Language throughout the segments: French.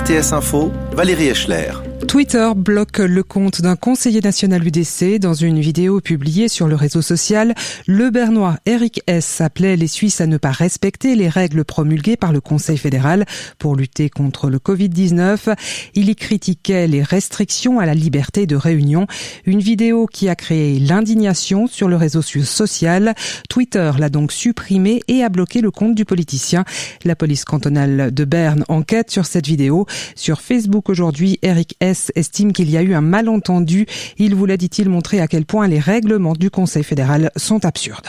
RTS Info, Valérie Eschler. Twitter bloque le compte d'un conseiller national UDC. Dans une vidéo publiée sur le réseau social, le Bernois Eric S. appelait les Suisses à ne pas respecter les règles promulguées par le Conseil fédéral pour lutter contre le Covid-19. Il y critiquait les restrictions à la liberté de réunion. Une vidéo qui a créé l'indignation sur le réseau social. Twitter l'a donc supprimé et a bloqué le compte du politicien. La police cantonale de Berne enquête sur cette vidéo. Sur Facebook aujourd'hui, Eric S. estime qu'il y a eu un malentendu. Il voulait, dit-il, montrer à quel point les règlements du Conseil fédéral sont absurdes.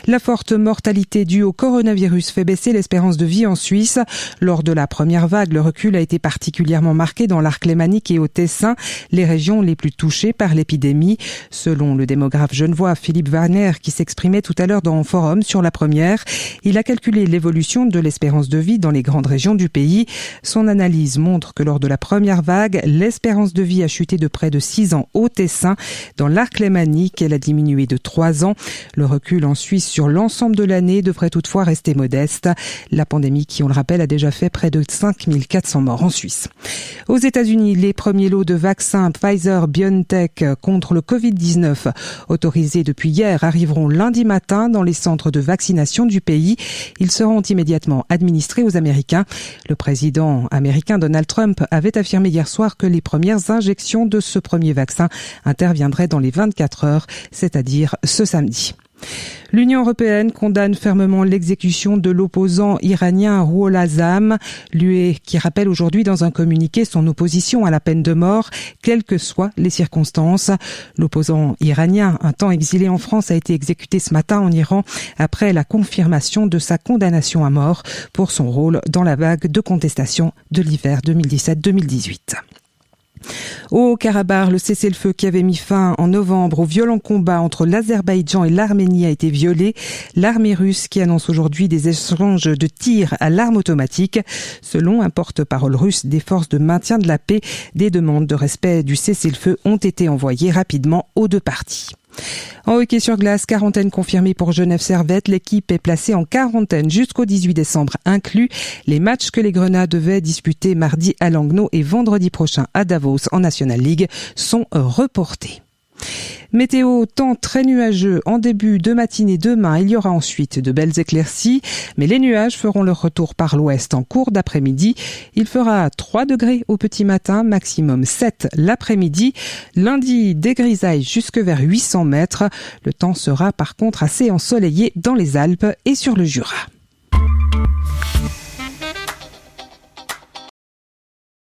La forte mortalité due au coronavirus fait baisser l'espérance de vie en Suisse. Lors de la première vague, le recul a été particulièrement marqué dans l'Arc lémanique et au Tessin, les régions les plus touchées par l'épidémie. Selon le démographe genevois Philippe Warner, qui s'exprimait tout à l'heure dans un forum sur la première, il a calculé l'évolution de l'espérance de vie dans les grandes régions du pays. Son analyse montre que lors de la première vague, l'espérance de vie a chuté de près de 6 ans au Tessin. Dans l'Arc lémanique, elle a diminué de 3 ans. Le recul en Suisse sur l'ensemble de l'année devrait toutefois rester modeste. La pandémie qui, on le rappelle, a déjà fait près de 5400 morts en Suisse. Aux États-Unis, les premiers lots de vaccins Pfizer-BioNTech contre le Covid-19 autorisés depuis hier arriveront lundi matin dans les centres de vaccination du pays. Ils seront immédiatement administrés aux Américains. Le président américain Donald Trump avait affirmé hier soir que les premières injections de ce premier vaccin interviendraient dans les 24 heures, c'est-à-dire ce samedi. L'Union européenne condamne fermement l'exécution de l'opposant iranien Rouhollah Azam. L'UE qui rappelle aujourd'hui dans un communiqué son opposition à la peine de mort, quelles que soient les circonstances. L'opposant iranien, un temps exilé en France, a été exécuté ce matin en Iran après la confirmation de sa condamnation à mort pour son rôle dans la vague de contestation de l'hiver 2017-2018. Au Haut-Karabakh, le cessez-le-feu qui avait mis fin en novembre aux violents combats entre l'Azerbaïdjan et l'Arménie a été violé. L'armée russe qui annonce aujourd'hui des échanges de tirs à l'arme automatique. Selon un porte-parole russe des forces de maintien de la paix, des demandes de respect du cessez-le-feu ont été envoyées rapidement aux deux parties. En hockey sur glace, quarantaine confirmée pour Genève Servette. L'équipe est placée en quarantaine jusqu'au 18 décembre inclus. Les matchs que les Grenats devaient disputer mardi à Langnau et vendredi prochain à Davos en National League sont reportés. Météo, temps très nuageux en début de matinée demain. Il y aura ensuite de belles éclaircies, mais les nuages feront leur retour par l'ouest en cours d'après-midi. Il fera 3 degrés au petit matin, maximum 7 l'après-midi. Lundi, des grisailles jusque vers 800 mètres. Le temps sera par contre assez ensoleillé dans les Alpes et sur le Jura.